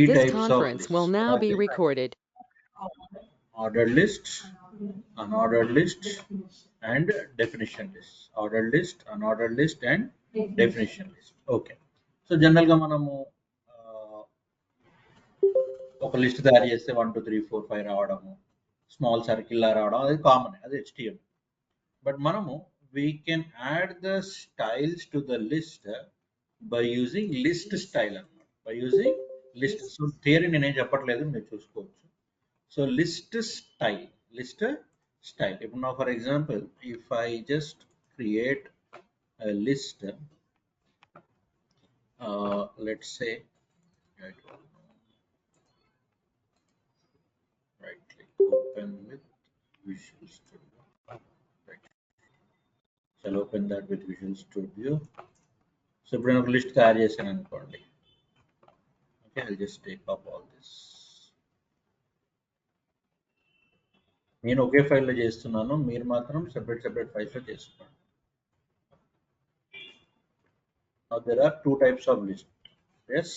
This types of conference will lists. What now are be they? recorded. Ordered lists, unordered lists, and definition lists. Ordered list, unordered list, and definition list. Okay. So జనరల్గా మనము ఒక list తయారు చేస్తే 1 2 3 4 5 రావడము, small circle రావడం అది common, అది HTML. But మనము we can add the styles to the list by using list style అన్నమాట. By using list. So theory నేనేం చెప్పట్లేదు, మీరు చూసుకోవచ్చు. So list style. ఇప్పుడు నా for example if I just create list, let's say right click, open with Visual Studio. Right. Shall open that with Visual Studio. So ఇప్పుడు నేను ఒక list తయారు చేశాను అనుకోండి. Okay, I'll just take up all this. నేను ఒకే ఫైల్లో చేస్తున్నాను, మీరు మాత్రం సెపరేట్ ఫైల్స్లో చేసుకోండి. Now there are two types of lists. Yes.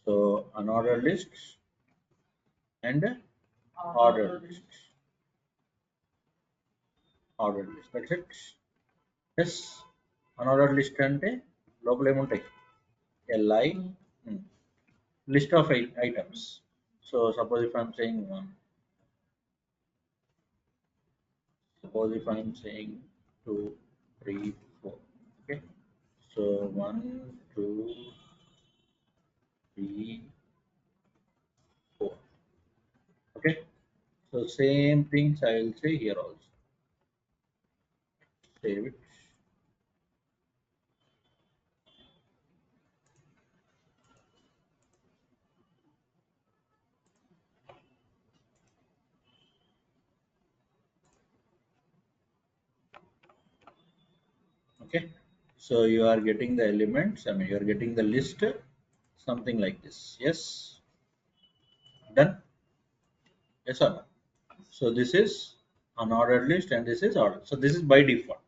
So unordered lists and ordered lists. Ordered list. That's it. Yes. Unordered list అంటే లోపల ఏముంటాయి? LI list of items. So suppose if I'm saying 1, suppose if I'm saying 2 3 4. Okay, so 1 2 3 4. Okay, so same things I will say here also. Save it. Okay, so you are getting the elements, I mean you are getting the list, something like this. Yes, done. Yes or no? So this is unordered list and this is ordered. So this is by default.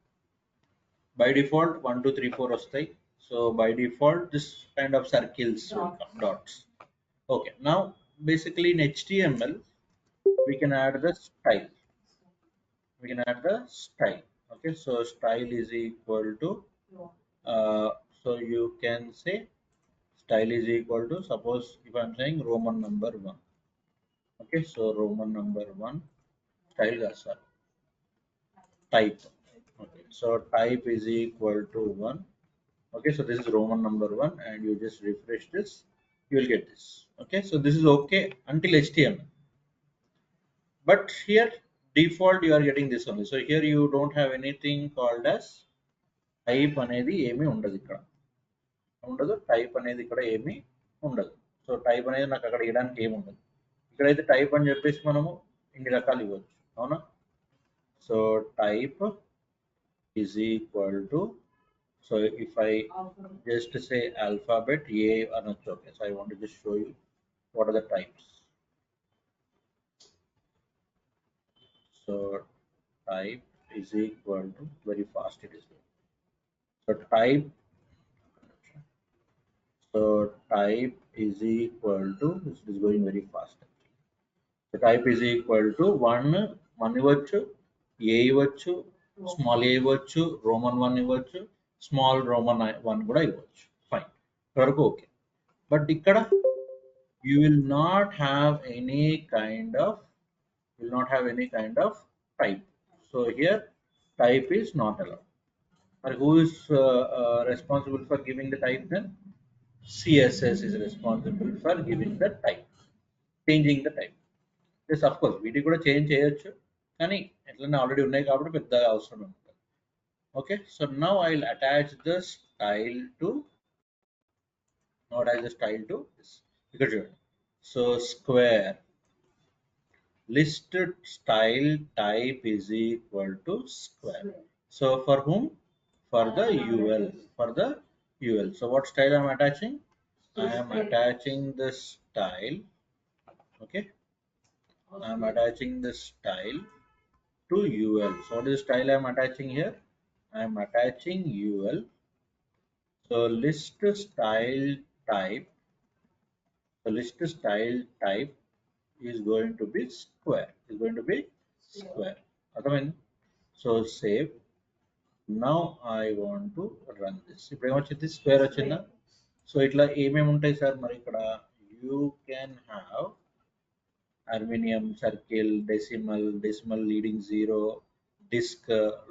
By default 1 2 3 4 వస్తాయి. So by default this kind of circles will come, dots. Okay, now basically in HTML we can add the style. We can add the style. Okay, so style is equal to so you can say style is equal to, suppose if I'm saying Roman number 1. Okay, so Roman number 1 style sir, type. Okay, so type is equal to 1. Okay, so this is Roman number 1 and you just refresh this, you will get this. Okay, so this is okay until HTML, but here default you are getting this only. So here you don't have anything called as type అనేది ఏమీ ఉండదు, ఇక్కడ ఉండదు, type అనేది ఇక్కడ ఏమీ ఉండదు. So type అనేది నాకు అక్కడ ఇవ్వడానికి ఏమి ఉండదు. ఇక్కడైతే టైప్ అని చెప్పేసి మనము ఇన్ని రకాలు ఇవ్వచ్చు, అవునా? So type is equal to, so if I just say alphabet A అనొచ్చు. Okay, so I want to just show you what are the types. So type is equal to, very fast it is going. So type is equal to, this is going very fast. So type is equal to 1 ఇవ్వచ్చు, A ఇవ్వచ్చు, small ఏ ఇవ్వచ్చు, Roman 1 ఇవ్వచ్చు, small Roman 1 కూడా ఇవ్వచ్చు. Fine, వరకు okay. But ఇక్కడ you will not have any kind of type. So here type is not allowed. But who is responsible for giving the type then? CSS is responsible for giving the type, changing the type. Yes, of course వీటి కూడా change చేయొచ్చు, కానీ ఎట్లనే already ఉన్నాయి కాబట్టి పెద్దగా అవసరం ఉంటుంది. Okay, so now I will attach the style to this. ఇక్కడ చూడండి. So square list style type is equal to square. So for whom? For the UL. So what style I am attaching? I am attaching the style. Okay, I am attaching the style to UL. So what is the style I am attaching here? I am attaching UL. So list style type The list style type is going to be square. Is going to be square. అర్థమైంది? So save. Now I want to run this. ఇప్పుడు ఏమొచ్చింది? Square వచ్చిందా? So ఇట్లా ఏమేమి ఉంటాయి sir మరి ఇక్కడ? You can have Arminium, circle, decimal leading 0, disk,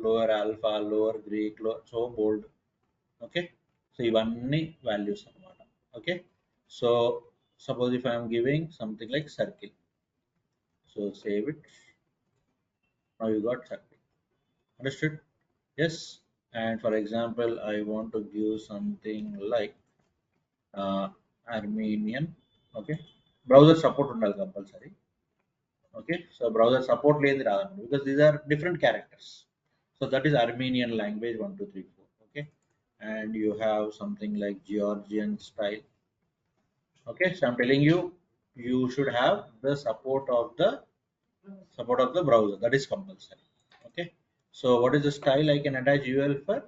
lower alpha, lower Greek, so bold. Okay, so ఇవన్నీ values అన్నమాట. Okay, so suppose if I am giving something like circle, so save it. Now you got circle. Understood? Yes. And for example, I want to give something like Armenian. Okay, browser support ఉండాలి compulsory. Okay, so browser support లేదు రాదు because these are different characters. So that is Armenian language 1 2 3 4. Okay, and you have something like Georgian style. Okay, so I'm telling you, you should have the support of the browser. That is compulsory. Okay, so what is the style I can attach UL for?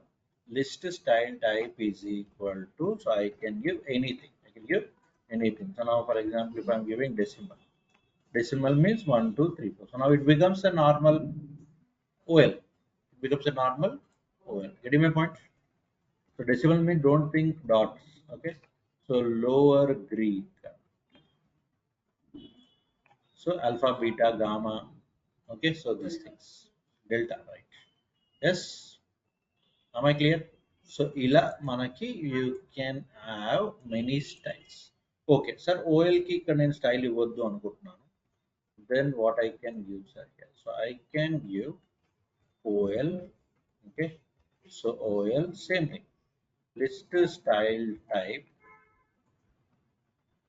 List style type is equal to, so I can give anything. I can give anything. So now, for example, if I'm giving decimal means 1 2 3 4. So now it becomes a normal OL. It becomes a normal OL. Getting my point? So decimal means don't think dots. Okay, so lower Greek. So alpha, beta, gamma. Okay, so these things. Delta, right? Yes. Am I clear? So ila manaki you can have many styles. Okay, sir, OL ki ఇక్కడ నేను style ఇవ్వద్దు అనుకుంటున్నాను. Then what I can give, sir, here? So I can give OL. Okay, so OL same thing. List style type.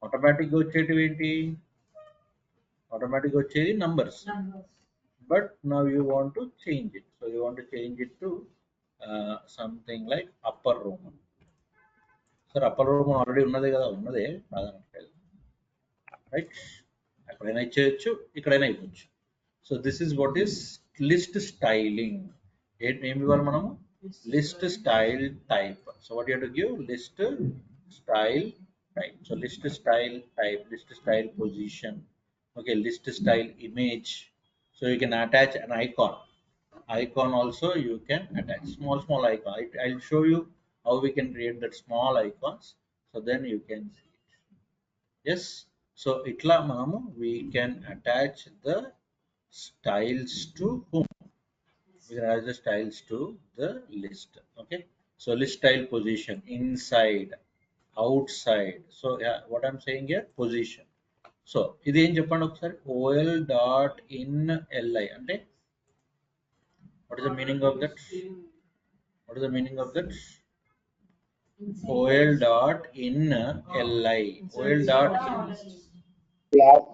Automatic వచ్చేటివి ఏంటి? Automatic వచ్చేది numbers. But now you want to change it. So you want to change it to something like upper Roman. Sir, upper Roman already ఉన్నదే కదా, ఉన్నదే కాదనట్లేదు, right? ఎక్కడైనా ఇచ్చేయచ్చు, ఇక్కడైనా ఇవ్వచ్చు. So this is what is list styling. ఏమి ఇవ్వాలి మనము? List style type. So what you have to give? List style type. So list style type, list style position. Okay, list style image. So you can attach an icon. Icon also you can attach small icon. I'll show you how we can create that small icons. So then you can see it. Yes. So itla manamu we can attach the styles to whom? We can attach the styles to the list. Okay. So list style position inside, outside. So yeah, what I'm saying here, position. So ఇది ఏం చెప్పండి ఒకసారి? OL dot in li అంటే what is the meaning of that? What is the meaning of that? OL dot in li. OL dot in class.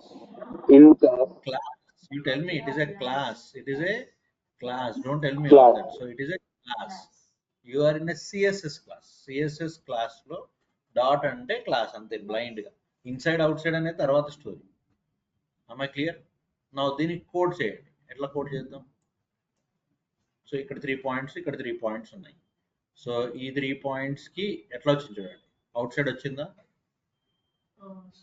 class. You tell me it is a class. It is a class. Don't tell me Class. all that. So it is a class. You are in a CSS class. CSS class లో dot అంటే class అంతే, blind గా. Inside out side అనేది తర్వాత story. am I clear? నా దీనికి code చేయండి. ఎట్లా కోడ్ చేద్దాం? సో ఇక్కడ 3 పాయింట్స్, ఇక్కడ 3 పాయింట్స్ ఉన్నాయి. సో ఈ 3 పాయింట్స్ కి ఎట్లా వచ్చింది చూడండి. అవుట్ సైడ్ వచ్చిందా?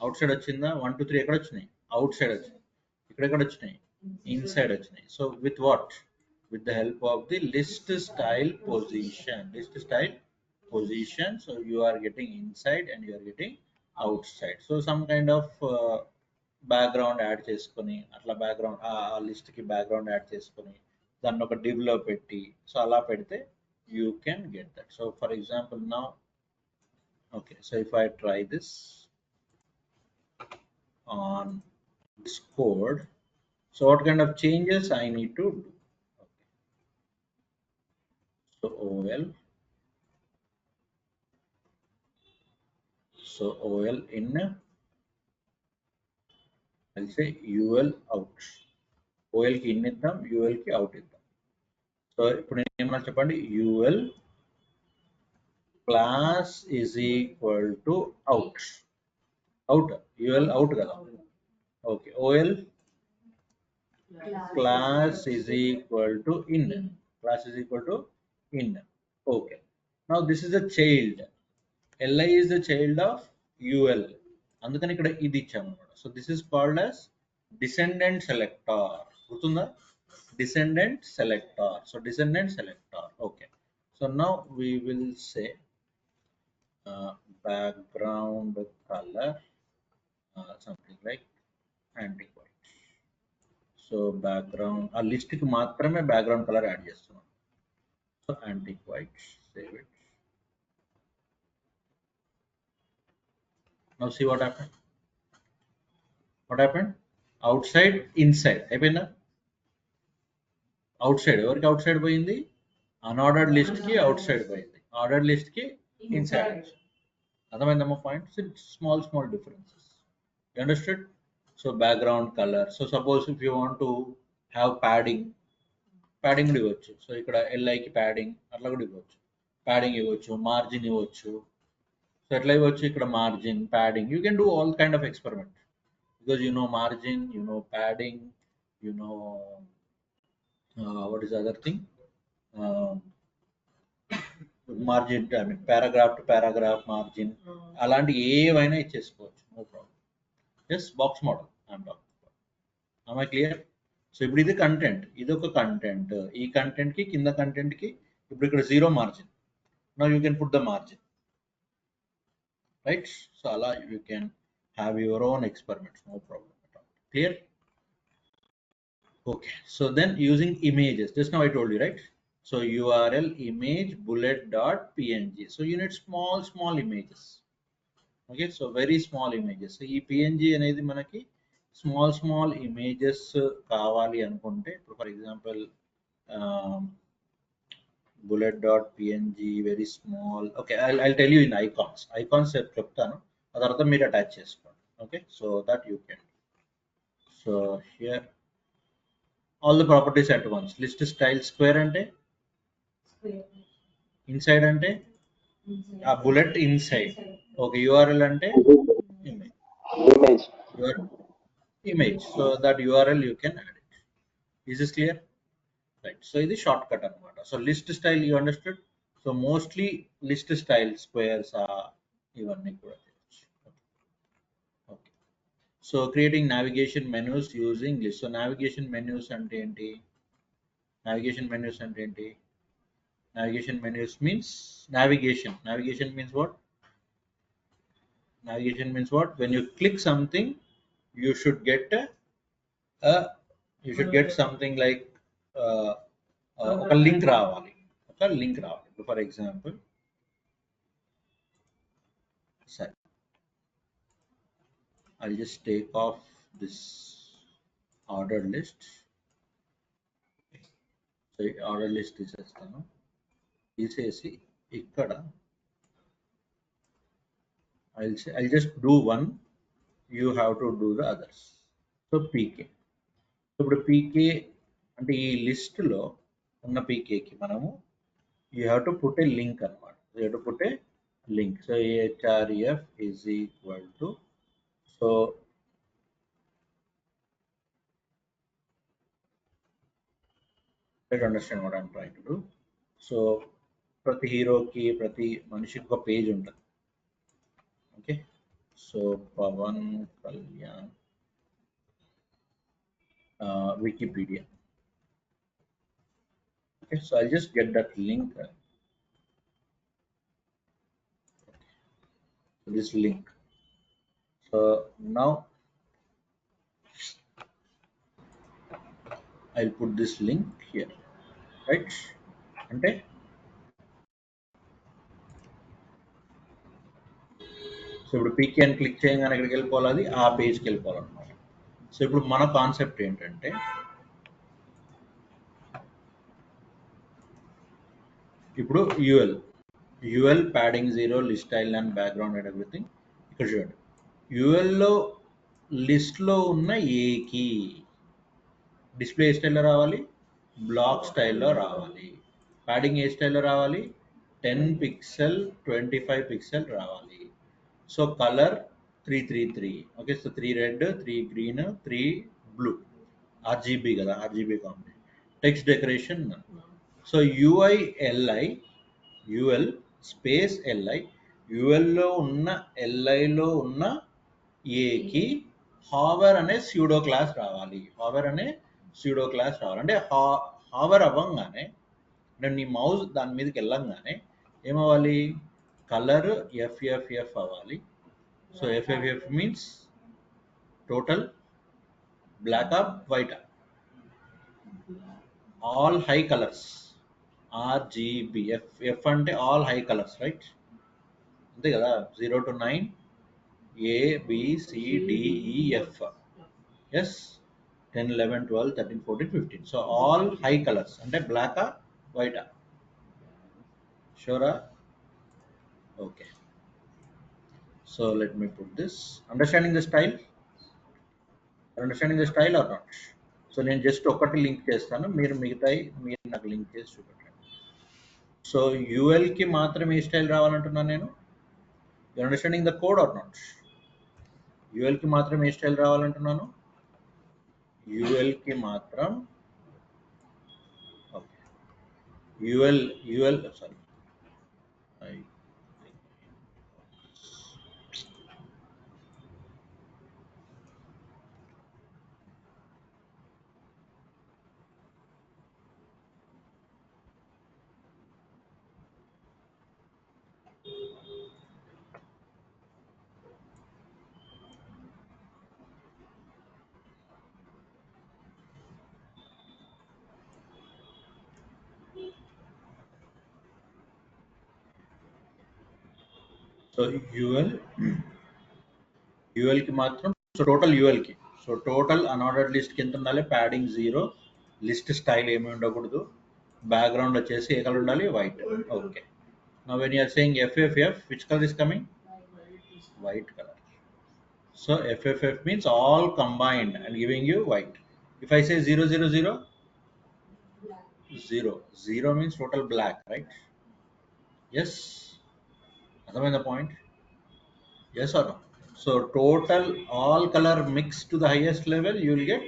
అవుట్ సైడ్ వచ్చిందా? 1 2 3 ఎక్కడ వచ్చినాయి? అవుట్ సైడ్ వచ్చినాయి. ఇక్కడ వచ్చినాయి? ఇన్సైడ్ వచ్చినాయి. So with what? with the help of the list style position. So you are getting inside and you are getting outside. So some kind of background add చేసుకొని, అట్లా background ఆ list కి background add చేసుకొని దాన్ని ఒక div లో పెట్టి, so అలా పెడితే you can get that. So for example now, okay, so if I try this on this code, so what kind of changes I need to do? So OL, so OL in, I'll say UL out. OL ki in iddam, UL ki out iddam. So ఇప్పుడు నేను ఏమన్నా చెప్పండి, UL class is equal to out. UL out కదా. Okay, OL class is equal to in. Class is equal to in. Okay. Now this is a child. Li is the child of UL. అందుకని ఇక్కడ ఇది ఇచ్చామన్నమాట. So this is called as descendant selector. గుర్తుందా? Descendant selector. So descendant selector. Okay. So now we will say background color something like antique white. So background ఆ list కి మాత్రమే background colour add చేస్తున్నాం. So antique white, save it. Now see what happened. What happened? Outside, inside. అయిపోయిందా? Out side ఎవరికి out side పోయింది? Unordered list కి out side పోయింది, ordered list కి ఇన్సైడ్. అర్థమైందమ్మా points? Small differences. You understood? So background colour. So suppose if you want to have padding కూడా ఇవ్వచ్చు. So ఇక్కడ ఎల్ఐకి ప్యాడింగ్ అట్లా కూడా ఇవ్వచ్చు. ప్యాడింగ్ ఇవ్వచ్చు, మార్జిన్ ఇవ్వచ్చు. సో ఎట్లా ఇవ్వచ్చు? ఇక్కడ margin, padding. You can do all kind of experiment because you know margin, you know padding, you know what is the other thing, uh, margin, I mean paragraph to paragraph margin, అలాంటి ఏవైనా ఇచ్చేసుకోవచ్చు, no problem. Just box model I'm talking about. am I clear? So ఇప్పుడు ఇది content, ఇది ఒక content. ఈ content కి కింద కంటెంట్ కి ఇప్పుడు ఇక్కడ 0 margin. Now you can put the margin, right? So అలా you can have your own experiments, no problem at all. Clear? Okay, so then using images, just now I told you, right? So URL image bullet dot png. So you need small images. Okay, so very small images. So ఈ png అనేది మనకి small images కావాలి అనుకుంటే, for example bullet.png, very small. Okay, I'll tell you in icons చెప్తాను, ఆ తర్వాత మీరు attach చేసుకోండి. Okay, so that you can. So here all the properties at once. List style square ante square, inside ante a bullet inside. Okay, URL ante image your image. So that URL you can add it. Is this clear? Right. So this is shortcut anamata. So list style you understood. So mostly list style squares are ivanni kuda. Okay. So creating navigation menus using list. So navigation menus ante enti? Navigation menus ante enti? Navigation menus means navigation. Navigation means what? Navigation means what? When you click something, you should get you should get something like a link రావాలి. ఒక link రావాలి. For example, sorry, I'll just take off this ordered list. So ordered list తీసేస్తాను. తీసేసి ఇక్కడ I'll just do one, you have to do the others. So pk. ఇప్పుడు pk అంటే ఈ list లో ఉన్న pk కి మనము you have to put a link అన్నమాట. You have to put a link. So href is equal to, so let's understand what I'm trying to do. So ప్రతి హీరోకి ప్రతి మనిషికి ఒక పేజ్ ఉంటుంది. Okay, so Pawan Kalyan Wikipedia. Okay, so I'll just get that link. This link. So now I'll put this link here, right? అంటే so ఇప్పుడు పీకే అని click చేయగానే ఎక్కడికి వెళ్ళిపోవాలి? అది ఆ పేజ్కి వెళ్ళిపోవాలన్నమాట. సో ఇప్పుడు మన కాన్సెప్ట్ ఏంటంటే, ఇప్పుడు UL padding 0, list style and background and everything. ఇక్కడ చూడండి, యుఎల్లో లిస్ట్లో ఉన్న ఏకి డిస్ప్లే ఏ స్టైల్లో రావాలి? బ్లాక్ స్టైల్లో రావాలి. ప్యాడింగ్ ఏ స్టైల్లో రావాలి? 10 పిక్సెల్ 25 పిక్సెల్ రావాలి. So colour 333. Okay, so 3 red, 3 green, 3 blue. RGB కదా, RGB combination. Text decoration. So UL space LI, యుఎల్లో ఉన్న ఎల్ఐలో ఉన్న ఏకి హావర్ అనే స్యూడో క్లాస్ రావాలి. హావర్ అనే స్యూడో క్లాస్ రావాలి. అంటే హావర్ అవ్వంగానే నేను నీ మౌస్ దాని మీదకి వెళ్ళంగానే ఏమవ్వాలి? కలర్ ఎఫ్ఎఫ్ఎఫ్ అవ్వాలి. So FFF means total black or white, all high colours. RGB F అంటే ఆల్ హై కలర్స్, రైట్? అంతే కదా. 0 to 9 ABCDEF. Yes, 10 11 12 13 14 15. So all high colours అంటే బ్లాక్ వైట్. షూరా? Okay. So let me put this. Understanding the style? Understanding the style or not? So నేను just ఒకటి link చేస్తాను, మీరు మిగతాయి మీరు నాకు లింక్ చేసి చూపెట్టండి. సో యూఎల్కి మాత్రం ఏ స్టైల్ రావాలంటున్నాను నేను? You understanding the code or not? యూఎల్కి మాత్రం ఏ స్టైల్ రావాలంటున్నాను? యూఎల్కి మాత్రం ఓకే. యూఎల్ సారీ, సో యూఎల్కి మాత్రం, సో టోటల్ యూఎల్కి, సో టోటల్ అన్ఆర్డర్డ్ లిస్ట్కి ఎంత ఉండాలి? ప్యాడింగ్ 0, లిస్ట్ స్టైల్ ఏమి ఉండకూడదు, బ్యాక్గ్రౌండ్ వచ్చేసి ఏ కలర్ ఉండాలి? White. Okay. Now when you are saying FFF, which colour is coming? White color. So FFF means all combined and giving you white. If I say 0 0 0, 0 0 means total black, right? Yes. That's the point. Yes or no? So total all color mixed to the highest level, you will get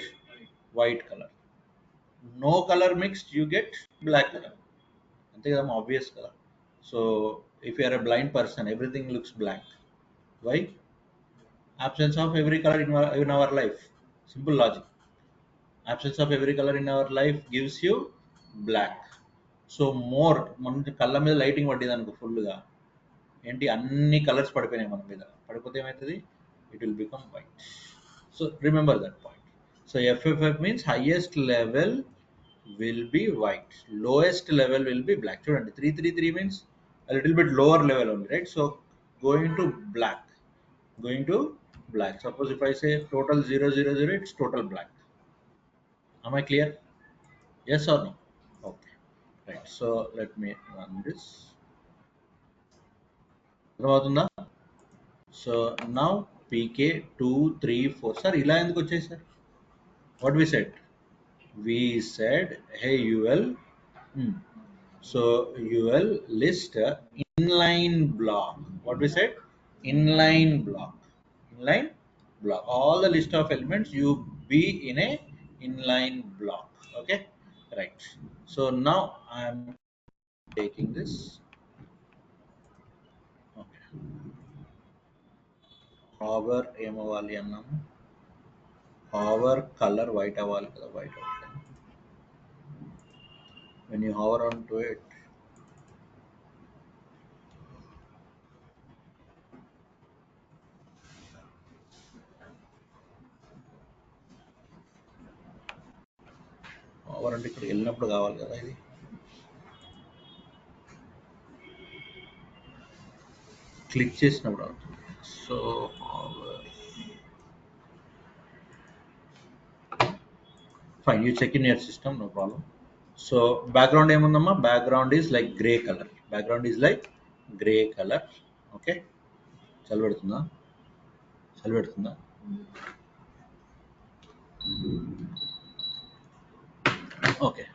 white color. No color mixed, you get black color. I think that's obvious color. So if you are a blind person, everything looks black. Why? Absence of every color in our life. Simple logic. Absence of every color in our life gives you black. So more మన కళ్ళ మీద lighting పడ్డది అనుకో ఫుల్గా, ఏంటి అన్ని colours పడిపోయినాయి మన మీద, పడిపోతే ఏమవుతుంది? It will become white. So remember that point. So FFF means highest level will be white, lowest level will be black. చూడండి 333 means little bit lower level only, right? So going to black, going to black. Suppose if I say total 0 0 0, it's total black. Am I clear? Yes or no? Okay. Right. So let me run this. So now PK 2 3 4. Sir, ila enduku vachai sir? What we said? We said, hey UL. So UL list inline block. What we said? Inline block. Inline block. All the list of elements you be in a inline block. Okay. Right. So now I'm taking this. Okay. Hover ఏమవ్వాలి అన్నాము? Hover color white అవ్వాలి కదా, white అవుతుంది. When you hover onto it, hover అంటే ఇక్కడ వెళ్ళినప్పుడు కావాలి కదా, ఇది క్లిక్ చేసినప్పుడు అవుతుంది. So fine, you check in your system, no problem. So background ఏముందమ్మా? Background is like grey colour. Background is like grey colour. Okay. చలి పెడుతుందా? చలి పెడుతుందా? ఓకే.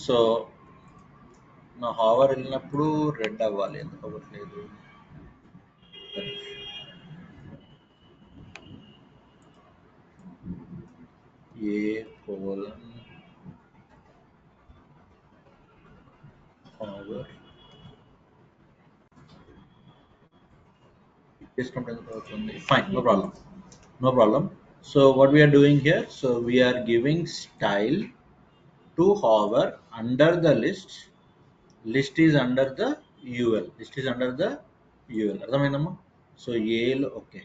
సో నా హావర్ వెళ్ళినప్పుడు రెడ్ అవ్వాలి, ఎందుకు అవ్వట్లేదు? A colon hover Fine, no problem. No problem. So what we are doing here, so we are giving style to hover under the list. List is under the UL. List is under the UL. అర్థమైందమ్మా? So AL, okay.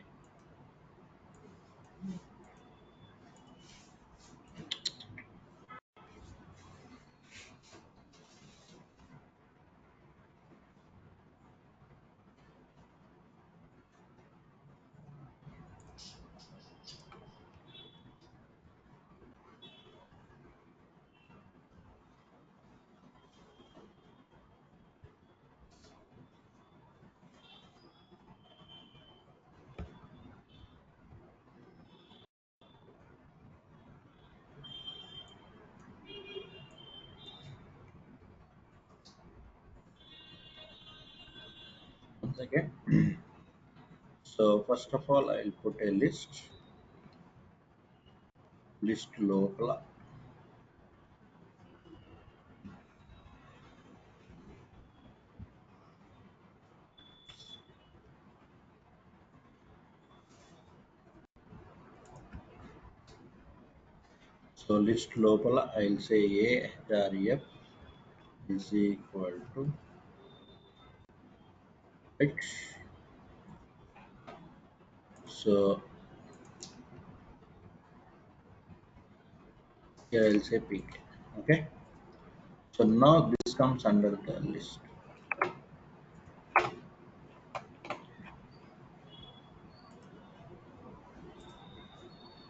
Once again. So first of all, I'll put a list local. So list local, I'll say a href is equal to h. So here I'll say pk. Okay. So now this comes under the list.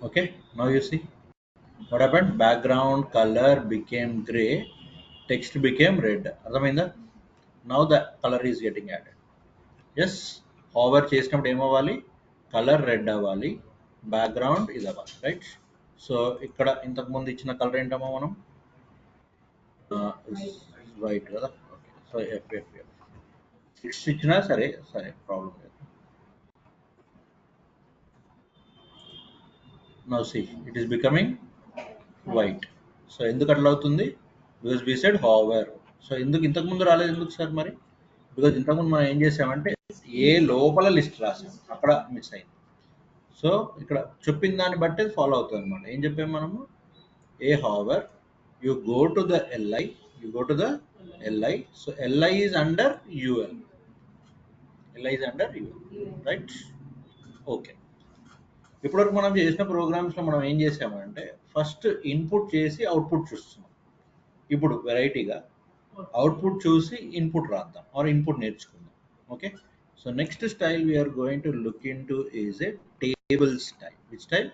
Okay. Now you see what happened? Background color became gray, text became red. Arthamayinda? Now the color is getting added. Yes. Hover చేసినప్పుడు ఏమవ్వాలి? Colour red అవ్వాలి, background ఇది అవ్వాలి, right? So ఇక్కడ ఇంతకు ముందు ఇచ్చిన colour ఏంటమ్మా మనం? వైట్ కదా. ఓకే. సో ఎఫ్ 6 ఇచ్చినా సరే సరే ప్రాబ్లం లేదు. Now see it is becoming white. So ఎందుకు అట్లా అవుతుంది? Because we said hover. So ఎందుకు ఇంతకు ముందు రాలేదు ఎందుకు సార్ మరి? బికాజ్ ఇంతకుముందు మనం ఏం చేసామంటే ఏ లోపల లిస్ట్ రాసాం, అక్కడ మిస్ అయింది. సో ఇక్కడ చెప్పిన దాన్ని బట్టి ఫాలో అవుతుంది అనమాట. ఏం చెప్పాము మనము? A hover, you go to the LI, you go to the LI. So LI is under UL. LI is under UL, right? Okay. ఇప్పటివరకు మనం చేసిన ప్రోగ్రామ్స్లో మనం ఏం చేసామంటే ఫస్ట్ ఇన్పుట్ చేసి అవుట్పుట్ చూస్తున్నాం. ఇప్పుడు వెరైటీగా అవుట్పుట్ చూసి ఇన్పుట్ రాద్దాం ఆర్ ఇన్పుట్ నేర్చుకుందాం. Okay. So next style we're going to look into is a table style. Which style?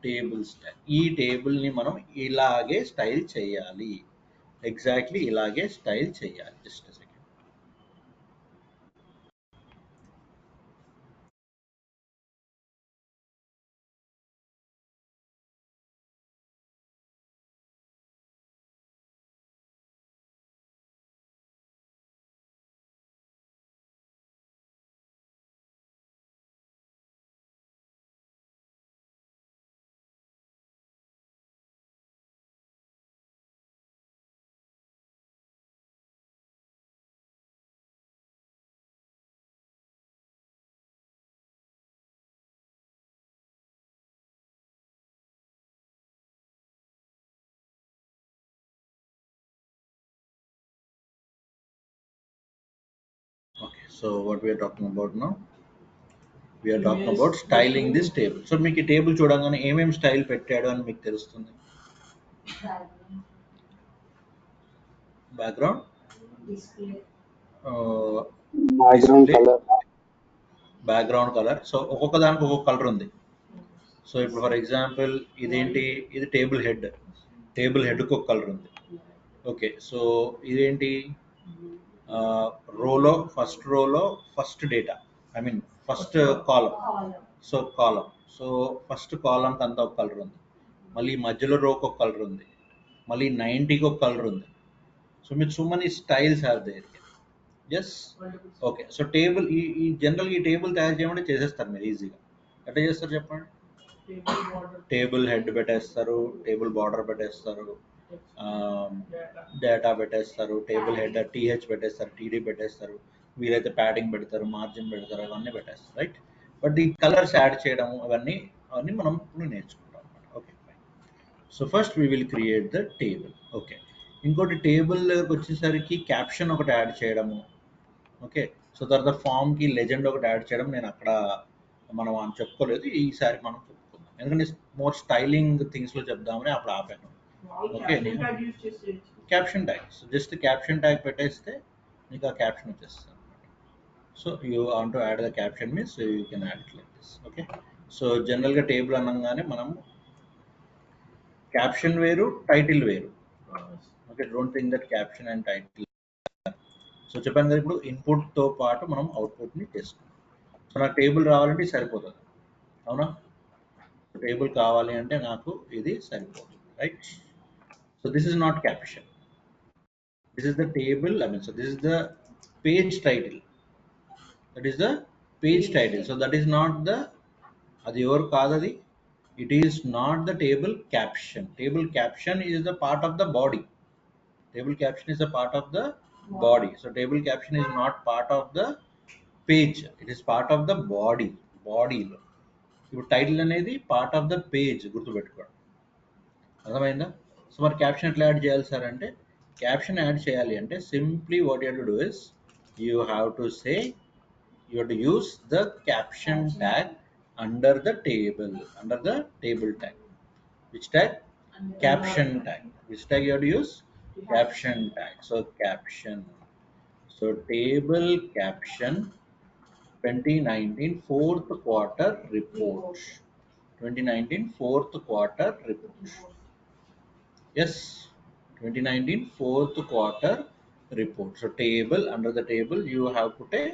Table style. ఈ టేబుల్ని మనం ఇలాగే స్టైల్ చేయాలి, ఎగ్జాక్ట్లీ ఇలాగే స్టైల్ చేయాలి. Just second. Okay, so what we are talking about now? We are talking about styling this table. So మీకు ఈ table చూడగానే ఏమేమి స్టైల్ పెట్టాడు అని మీకు తెలుస్తుంది? Background, background colour. సో ఒక్కొక్క దానికి ఒక్కొక్క కలర్ ఉంది. సో ఇప్పుడు ఫర్ ఎగ్జాంపుల్ ఇదేంటి? ఇది టేబుల్ హెడ్. టేబుల్ హెడ్కి ఒక కలర్ ఉంది. ఓకే. సో ఇదేంటి? రోలో first data, I mean first column. So column. So first కాలంకి అంతా ఒక కలర్ ఉంది. మళ్ళీ మధ్యలో రోకి ఒక కలర్ ఉంది. మళ్ళీ 90కి ఒక కలర్ ఉంది. సో మీకు so many styles are there. Yes. Okay. So table ఈ జనరల్ ఈ టేబుల్ తయారు చేయమంటే చేసేస్తారు మీరు ఈజీగా. ఎట్లా చేస్తారు చెప్పండి? టేబుల్ హెడ్ పెట్టేస్తారు, టేబుల్ బార్డర్ పెట్టేస్తారు, డేటా పెట్టేస్తారు, టేబుల్ హెడ్ టీహెచ్ పెట్టేస్తారు, టీడీ పెట్టేస్తారు, వీలైతే ప్యాడింగ్ పెడతారు, మార్జిన్ పెడతారు, అవన్నీ పెట్టేస్తారు, రైట్? బట్ ఈ కలర్స్ యాడ్ చేయడం అవన్నీ మనం ఇప్పుడు నేర్చుకుంటాం అనమాట. Okay, so first we will create the table. Okay, ఇంకోటి టేబుల్ వచ్చేసరికి క్యాప్షన్ ఒకటి యాడ్ చేయడము. ఓకే, సో తర్వాత ఫామ్కి లెజెండ్ ఒకటి యాడ్ చేయడం నేను అక్కడ మనం అని చెప్పుకోలేదు, ఈసారి మనం చెప్పుకుందాం ఎందుకంటే మోర్ స్టైలింగ్ థింగ్స్లో చెప్దామని అప్పుడు ఆపాను. Okay, caption tag, so just caption tag పెట్టేస్తే నీకు ఆ క్యాప్షన్ వచ్చేస్తుంది. So you want to add the caption means you can add it like this. Okay, so జనరల్గా టేబుల్ అనగానే మనం క్యాప్షన్ వేరు, టైటిల్ వేరు. Okay, don't think that caption and title. So చెప్పాను కదా, ఇప్పుడు ఇన్పుట్తో పాటు మనం అవుట్పుట్ని చేసుకుంటాం. సో నాకు టేబుల్ రావాలంటే ఇది సరిపోతుంది, అవునా? టేబుల్ కావాలి అంటే నాకు ఇది సరిపోతుంది, right? So this is not caption, this is the table, I mean so this is the page title, that is the page title. So that is not the, అది ఎవరు కాదు అది, it is not the table caption. Table caption is the part of the body. Table caption is a part of the body. So table caption is not part of the page, it is part of the body లో ఇప్పుడు title అనేది part of the page, గుర్తుపెట్టుకోండి, అర్థమైందా? So మరి caption ఎట్లా add చేయాలి sir అంటే, caption add చేయాలి అంటే simply what you have to do is you have to say, you have to use the caption tag under the table tag. Which tag? Caption tag. Which tag you have to use? Caption tag. So caption. So table caption 2019 fourth quarter report. 2019 fourth quarter report. Yes, 2019 fourth quarter report. So table, under the table you have put a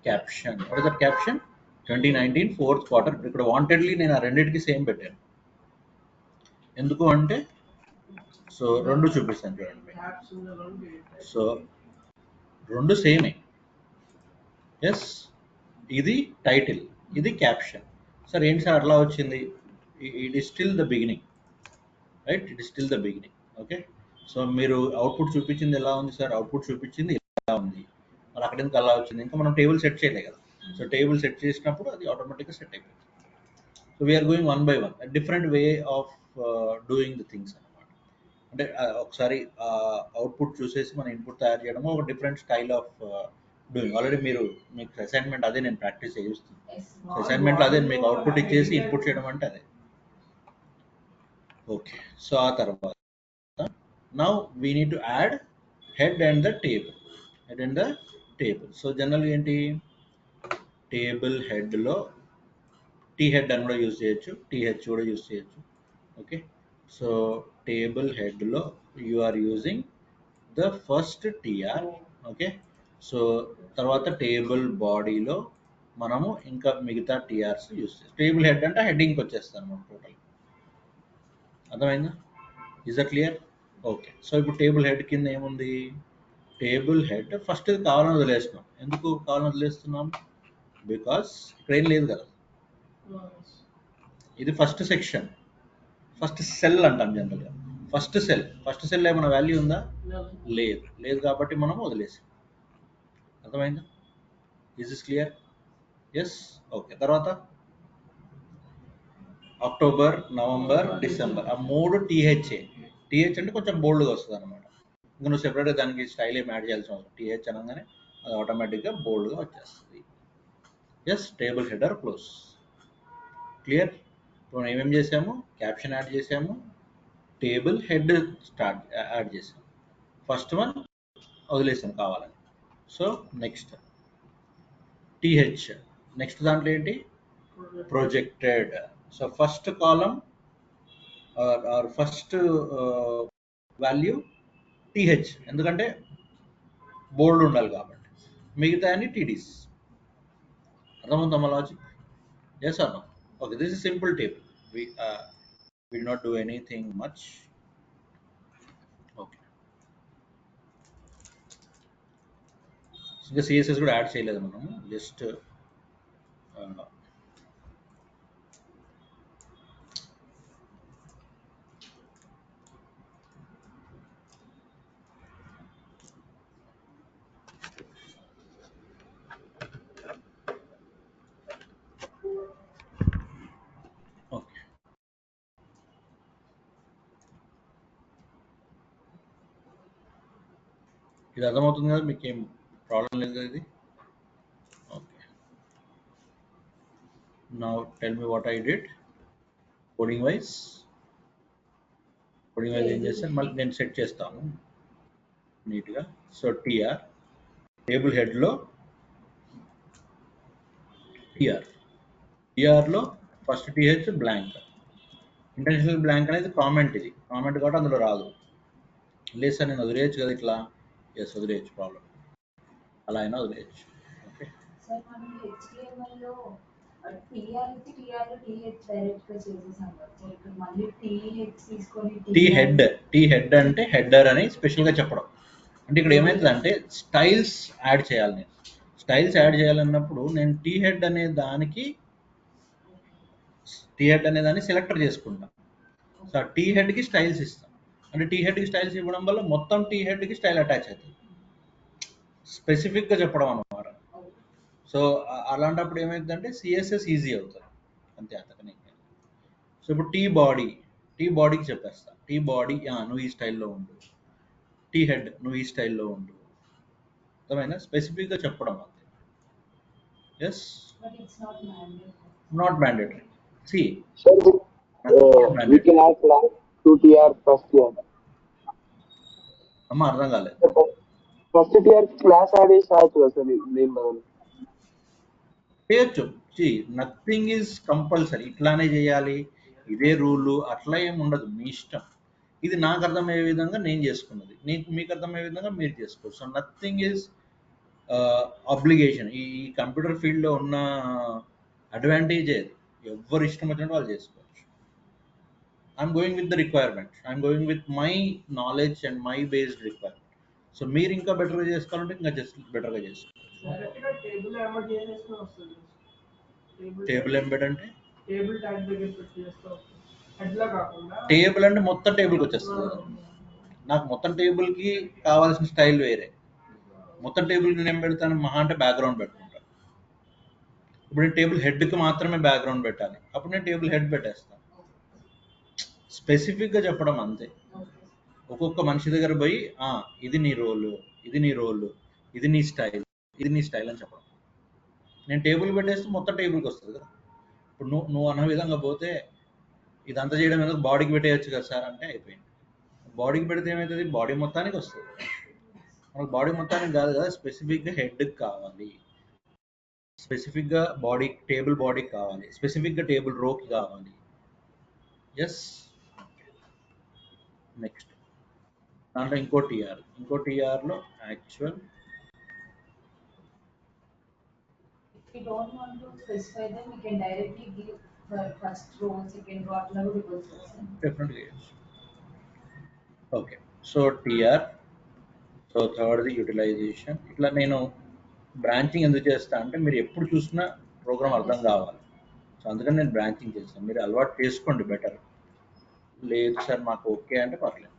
caption. What is that caption? 2019 fourth quarter. ఇక్కడ wantedly నేను ఆ రెండింటికి same పెట్టాను, ఎందుకు అంటే so రెండు చూపిస్తాను చూడండి. సో రెండు సేమే. ఎస్, ఇది టైటిల్, ఇది క్యాప్షన్. సార్ ఏంటి సార్ అట్లా వచ్చింది? It is still the beginning, right? It is still the beginning. Okay, so మీరు అవుట్పుట్ చూపించింది ఎలా ఉంది సార్? అవుట్పుట్ చూపించింది ఎలా ఉంది, మరి అక్కడ ఎందుకు అలా వచ్చింది? ఇంకా మనం టేబుల్ సెట్ చేయలేదు కదా. సో టేబుల్ సెట్ చేసినప్పుడు అది ఆటోమేటిక్గా సెట్ అయిపోతుంది. So we're going one by one, different way of doing the things అనమాట. అంటే ఒకసారి అవుట్పుట్ చూసేసి మన ఇన్పుట్ తయారు చేయడము ఒక different style of doing. Already మీరు మీకు అసైన్మెంట్ అదే నేను ప్రాక్టీస్ చేయిస్తాను. అసైన్మెంట్లో అదే మీకు అవుట్పుట్ ఇచ్చేసి ఇన్పుట్ చేయడం అంటే అదే. ఓకే, సో ఆ తర్వాత now we need to add head and the table. Head and the table. So జనరల్గా ఏంటి, టేబుల్ హెడ్లో టీ హెడ్ అని కూడా యూజ్ చేయొచ్చు, టీహెచ్ కూడా యూజ్ చేయొచ్చు. ఓకే, సో టేబుల్ హెడ్లో you are using the first TR. Okay, so తర్వాత table బాడీలో మనము ఇంకా మిగతా టీఆర్స్ యూజ్ చేస్తాం. టేబుల్ హెడ్ అంటే హెడ్డింగ్కి వచ్చేస్తాను మనం టోటల్, అర్థమైందా? Is that clear? Okay, so ఇప్పుడు టేబుల్ హెడ్ కింద ఏముంది? టేబుల్ హెడ్ ఫస్ట్ కావాలని వదిలేస్తున్నాం. ఎందుకు కావాలని వదిలేస్తున్నాం? బికాస్ ఇక్కడ ఏం లేదు కదా, ఇది ఫస్ట్ సెక్షన్, ఫస్ట్ సెల్ అంటాం జనరల్గా. ఫస్ట్ సెల్ ఏమైనా వాల్యూ ఉందా? లేదు కాబట్టి మనం వదిలేసాం, అర్థమైందా? Is this clear? Yes. Okay, తర్వాత అక్టోబర్, నవంబర్, డిసెంబర్, ఆ మూడు టీహెచ్ఏ. టీహెచ్ అంటే కొంచెం బోల్డ్గా వస్తుంది అనమాట. ఇంకా నువ్వు సెపరేట్గా దానికి స్టైల్ ఏం యాడ్ చేయాల్సిన అవసరం. టీహెచ్ అనగానే అది ఆటోమేటిక్గా బోల్డ్గా వచ్చేస్తుంది. Yes, table header close. Clear? ఇప్పుడు మనం ఏమేమి చేసాము? క్యాప్షన్ యాడ్ చేసాము, టేబుల్ హెడ్ యాడ్ చేసాము. ఫస్ట్ వన్ వదిలేసాం కావాలని. సో నెక్స్ట్ టీహెచ్, నెక్స్ట్ దాంట్లో ఏంటి? Projected. So first column or first value TH, ఎందుకంటే బోల్డ్ ఉండాలి కాబట్టి. మిగతా అన్ని టీడీస్. అర్థమవుతుందా logic? Yes or no? Okay, this is simple table. We will not do anything much. Okay, ఇంకా సిఎస్ఎస్ కూడా యాడ్ చేయలేదు మనము, జస్ట్ ఇది అర్థమవుతుంది కదా, మీకు ఏం ప్రాబ్లం లేదు కదా ఇది. Okay, now tell me what I did coding wise. Coding wise ఏం చేస్తాను, మళ్ళీ నేను సెట్ చేస్తాను నీట్గా. సో టీఆర్ టేబుల్ హెడ్లో టీఆర్లో first TH blank. Intentional blank అనేది కామెంట్, ఇది కామెంట్ కాబట్టి అందులో రాదు. లేదు సార్ నేను వదిలేయచ్చు కదా ఇట్లా, ఎస్ వదిలేయచ్చు, ప్రాబ్లం అలా అయినా వదిలేయచ్చు. ఓకే, సార్ మనం హెచ్టిఎంఎల్లో టీ హెడ్ అంటే హెడర్ అని స్పెషల్గా చెప్పడం. అంటే ఇక్కడ ఏమవుతుందంటే స్టైల్స్ యాడ్ చేయాలి. నేను స్టైల్స్ యాడ్ చేయాలన్నప్పుడు నేను టీ హెడ్ అనే దాన్ని సెలెక్టర్ చేసుకుంటా. సో టీ హెడ్కి స్టైల్స్ ఇస్తాం. అంటే టీ హెడ్కి స్టైల్స్ ఇవ్వడం వల్ల మొత్తం టీ హెడ్కి స్టైల్ అటాచ్ అవుతుంది, స్పెసిఫిక్గా చెప్పడం అన్నమాట. సో అలాంటప్పుడు ఏమైందంటే సిఎస్ఎస్ ఈజీ అవుతుంది అంతే, అంతకనే. సో ఇప్పుడు టీ బాడీకి చెప్పేస్తా, టీ బాడీ నువ్వు ఈ స్టైల్లో ఉండు, టీ హెడ్ నువ్వు ఈ స్టైల్లో ఉండు. అర్థమైనా, స్పెసిఫిక్గా చెప్పడం అంతే. Yes, not mandatory. See we can add class to TR first year. అమ్మ అర్థం కాలేదు. ఫస్ట్ టియర్ క్లాస్ యాడ్ చేసి రాయొచ్చు కదా సార్ దీని బదులు. చేయొచ్చు. సి నథింగ్ ఈజ్ కంపల్సరీ, ఇట్లానే చేయాలి ఇదే రూలు అట్లా ఏమి ఉండదు, మీ ఇష్టం. ఇది నాకు అర్థమయ్యే విధంగా నేను చేసుకున్నది, మీకు అర్థమయ్యే విధంగా మీరు చేసుకోవచ్చు. So nothing is obligation. ఈ కంప్యూటర్ ఫీల్డ్లో ఉన్న అడ్వాంటేజ్ అది, ఎవరు ఇష్టం వచ్చినట్టు వాళ్ళు చేసుకోవచ్చు. I'm going with the requirement, I'm going with my knowledge and my based requirement. So మీరు ఇంకా బెటర్గా చేసుకోవాలంటే ఇంకా జస్ట్ బెటర్గా చేసుకోవచ్చు. టేబుల్ ఎంబెడ్ అంటే టేబుల్ అంటే మొత్తం టేబుల్కి వచ్చేస్తుంది కదా. నాకు మొత్తం టేబుల్కి కావాల్సిన స్టైల్ వేరే. మొత్తం టేబుల్కి నేను ఏం పెడతాను, మహా అంటే బ్యాక్గ్రౌండ్ పెట్టుకుంటాను. ఇప్పుడు నేను టేబుల్ హెడ్కి మాత్రమే బ్యాక్గ్రౌండ్ పెట్టాలి, అప్పుడు నేను టేబుల్ హెడ్ పెట్టేస్తాను. స్పెసిఫిక్గా చెప్పడం అంతే. ఒక్కొక్క మనిషి దగ్గర పోయి ఇది నీ రోలు, ఇది నీ రోలు, ఇది నీ స్టైల్, ఇది నీ స్టైల్ అని చెప్పడం. నేను టేబుల్ పెట్టేస్తే మొత్తం టేబుల్కి వస్తుంది కదా. ఇప్పుడు నువ్వు అన్న విధంగా పోతే ఇదంతా చేయడం ఎందుకు, బాడీకి పెట్టేయచ్చు కదా సార్ అంటే అయిపోయింది. బాడీకి పెడితే ఏమవుతుంది, బాడీ మొత్తానికి వస్తుంది. మనకు బాడీ మొత్తానికి కాదు కదా, స్పెసిఫిక్గా హెడ్కి కావాలి, స్పెసిఫిక్గా బాడీ టేబుల్ బాడీకి కావాలి, స్పెసిఫిక్గా టేబుల్ రోకి కావాలి. ఎస్, నెక్స్ట్ దాంట్లో ఇంకో టీఆర్లో actual. If we don't want to specify them, we can directly give the first row, second row, అట్లా కూడా ఇవ్వచ్చు. Definitely yes. Okay, so TR, so థర్డ్ది యూటిలైజేషన్. ఇట్లా నేను బ్రాంచింగ్ ఎందుకు చేస్తా అంటే మీరు ఎప్పుడు చూసినా ప్రోగ్రామ్ అర్థం కావాలి. సో అందుకని నేను బ్రాంచింగ్ చేస్తాను. మీరు అలవాటు చేసుకోండి బెటర్. లేదు సార్ మాకు ఓకే అంటే పర్లేదు.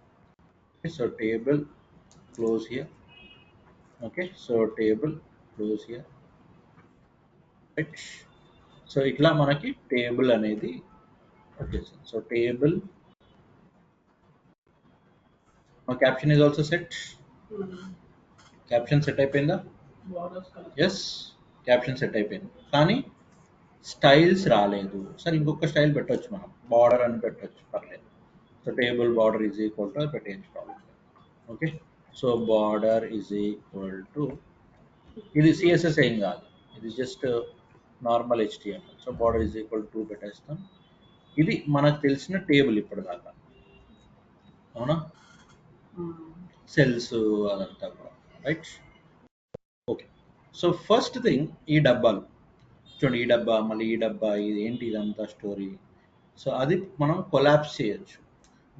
So table close here. Okay, so table close here. So ఇట్లా మనకి టేబుల్ అనేది వచ్చేసింది. So table caption is also set. Caption set అయిపోయిందా? ఎస్, క్యాప్షన్ సెట్ అయిపోయింది, కానీ స్టైల్స్ రాలేదు. సరే ఇంకొక స్టైల్ పెట్టవచ్చు, మనం బార్డర్ అని పెట్టవచ్చు, పర్లేదు. So table border is equal to పెట్టేయచ్చు, problem. Okay, so border is equal to, ఇది సిఎస్ఎస్ ఏం కాదు, ఇది just normal HTML. So border is equal to పెట్టేస్తాం. ఇది మనకు తెలిసిన టేబుల్ ఇప్పటిదాకా, అవునా, సెల్స్ అదంతా కూడా, right. Okay, so first thing ఈ డబ్బాలు చూడండి, ఈ డబ్బా మళ్ళీ ఈ డబ్బా, ఇది ఏంటి ఇదంతా స్టోరీ. సో అది మనం కొలాప్స్ చేయొచ్చు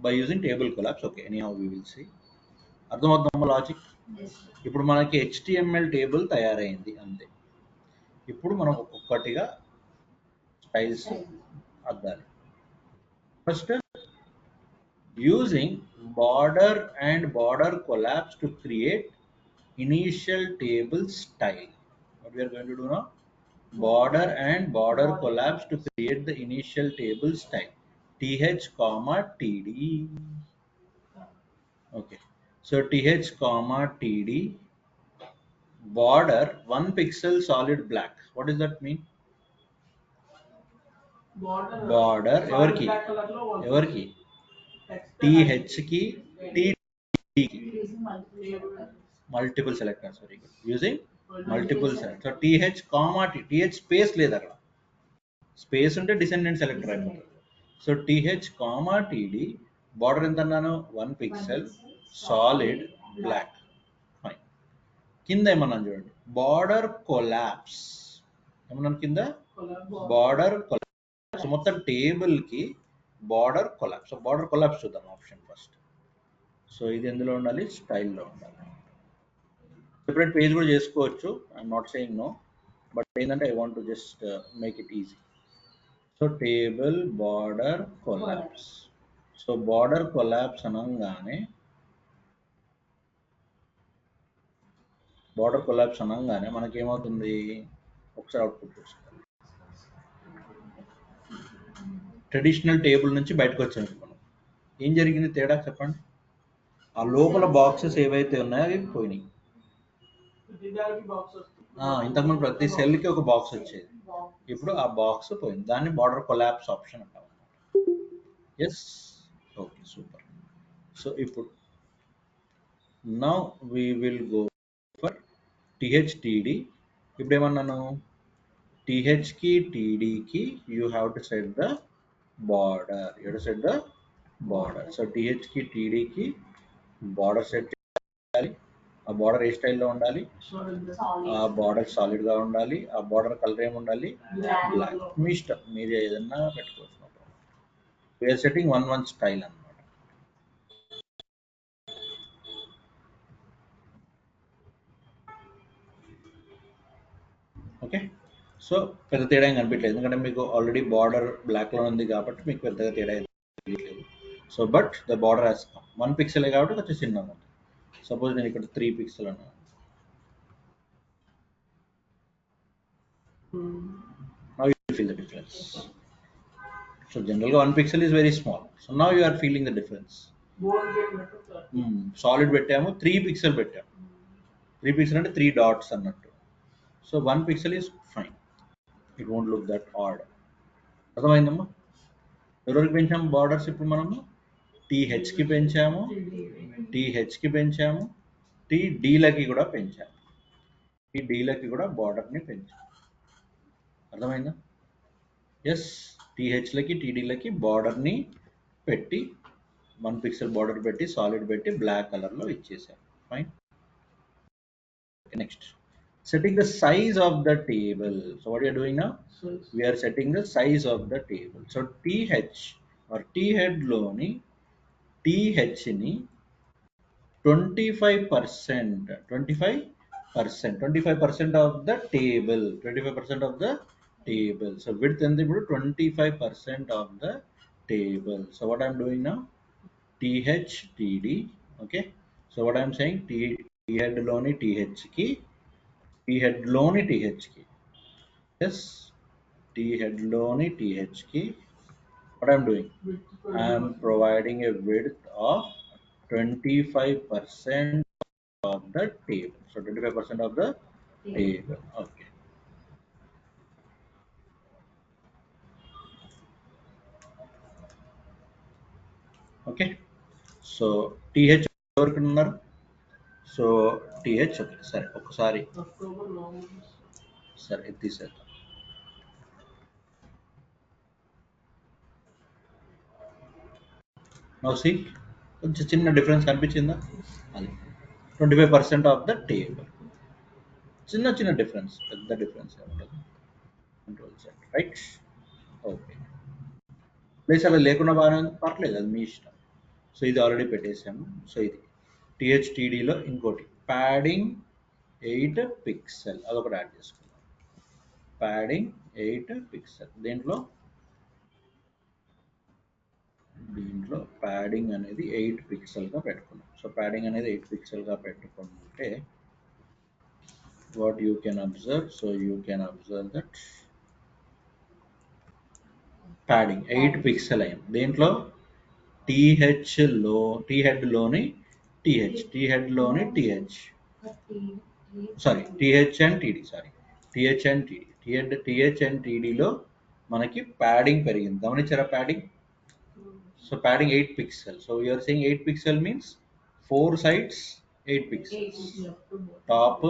by using table collapse. Okay, anyhow we will see. అర్థమవుతుందా లాజిక్? ఇప్పుడు మనకి హెచ్టిఎంఎల్ టేబుల్ తయారైంది అంతే. ఇప్పుడు మనం ఒక్కొక్కటిగా స్టైల్స్ అద్దాలి. First using border and border collapse to create initial table style. What we are going to do now? Border and border collapse to create the initial table style. TH comma TD. Okay, So th comma td border 1 pixel solid black. What does that mean? Border ఎవరికి th కి td కి Using multiple selectors. multiple selectors, very good, using multiple selectors. So th comma th space లేదు అక్కడ, space ఉంటే descendant selector అయిపోతుంది. So th comma td border ఎంత అన్నాను 1 pixel solid black. Fine. కింద ఏమన్నాను చూడండి బార్డర్ కొలాప్స్ ఏమన్నాను కింద బార్డర్ కొలాప్స్. సో మొత్తం టేబుల్ కి border collapse. So border collapse చూద్దాం ఆప్షన్ ఫస్ట్. సో ఇది ఎందులో ఉండాలి స్టైల్లో ఉండాలి. సెపరేట్ పేజ్ కూడా చేసుకోవచ్చు, I'm not saying no, but ఏంటంటే I want to just make it easy. So table border collapse. So border collapse అనగానే మనకేమవుతుంది ఒకసారి అవుట్పుట్ చూసుకోండి. ట్రెడిషనల్ టేబుల్ నుంచి బయటకు వచ్చాము మనం. ఏం జరిగింది తేడా చెప్పండి? ఆ లోపల బాక్సెస్ ఏవైతే ఉన్నాయో అవి పోయినాయి. ఇంతకుముందు ప్రతి సెల్కి ఒక బాక్స్ వచ్చేది, ఇప్పుడు ఆ బాక్స్ పోయింది. దాన్ని బార్డర్ కొలాప్స్ ఆప్షన్ అంటాం. Yes, okay, super. సో ఇప్పుడు now we will go for th-td. ఇప్పుడు ఏమన్నాను th కి td కి you have to set the border. You to set the border. So th కి td కి బార్డర్ సెట్ చేయాలి. ఆ బార్డర్ ఏ స్టైల్లో ఉండాలి? ఆ బార్డర్ సాలిడ్ గా ఉండాలి. ఆ బార్డర్ కలర్ ఏముండాలి? బ్లాక్. మీ ఇష్టం, మీరు ఏదన్నా పెట్టుకోవచ్చు. వీఆర్ సెట్టింగ్ 1 స్టైల్ అన్నమాట. ఓకే, సో పెద్ద తేడా ఏం కనిపించలేదు, ఎందుకంటే మీకు ఆల్రెడీ బార్డర్ బ్లాక్లో ఉంది కాబట్టి మీకు పెద్దగా తేడా తెలియట్లేదు. So but the border has come. 1 పిక్సెలే కాబట్టి కొంచెం చిన్నగా ఉంది. సపోజ్ నేను ఇక్కడ 3 పిక్సెల్ అన్నాను. Now you feel the difference. So generally 1 pixel is very small. So now you are feeling the difference. Solid పెట్టాము, 3 పిక్సెల్ పెట్టాము. 3 పిక్సెల్ అంటే 3 డాట్స్ అన్నట్టు. So 1 pixel is fine, it won't look that odd. అర్థమైందమ్మా? ఎవరికి పెంచాము borders? ఇప్పుడు మనము టీహెచ్కి పెంచాము, టీహెచ్కి పెంచాము, టీడీలకి కూడా పెంచాము. టీడీలకి కూడా బార్డర్ని పెంచాము. అర్థమైందా? ఎస్, టీహెచ్లకి టీడీలకి బార్డర్ని పెట్టి 1 పిక్సెల్ బార్డర్ పెట్టి సాలిడ్ పెట్టి బ్లాక్ కలర్లో ఇచ్చేసాం. Fine. Next, setting the size of the table. So what you are doing now? We are setting the size of the table. So th or t head loni th ni 25% of the table. 25% of the table. So width and 25% of the table. So what I am doing now? th td. Okay, so what I am saying, t head loni th ki t head loni th ki. Yes, t head loni th ki. What I am doing? I am providing a width of 25% of the table. So 25% of the table. Okay. Okay. So th ఎవరికి ఉన్నారు? So th okay, సరే ఒకసారి సరే ఇది తీసేద్దాం. Now see, కొంచెం చిన్న difference కనిపించిందా? అది 25% ఆఫ్ ద టేబుల్. చిన్న చిన్న డిఫరెన్స్, పెద్ద డిఫరెన్స్ ఉంటుంది. Control set, right. Okay, place అలా లేకుండా బాగా పర్లేదు, అది మీ ఇష్టం. సో ఇది ఆల్రెడీ పెట్టేసాము. సో ఇది టీహెచ్టీడీలో ఇంకోటి ప్యాడింగ్ 8 పిక్సెల్, అదొకటి యాడ్ చేసుకుందాం. Padding 8 pixel. దీంట్లో ప్యాడింగ్ అనేది 8 పిక్సెల్గా పెట్టుకున్నాం. సో ప్యాడింగ్ అనేది 8 పిక్సెల్గా పెట్టుకుంటే what you can observe, so you can observe that padding 8 pixel అయింది. దీంట్లో టీహెచ్ హెడ్ లోని టీహెచ్, టీ హెడ్లోని TH, sorry TH and TD, sorry TH and TD, TH and టీడీలో మనకి ప్యాడింగ్ పెరిగింది. గమనించారా padding? So padding 8 pixels. So you are saying 8 pixel means 4 sides 8 pixels. Top,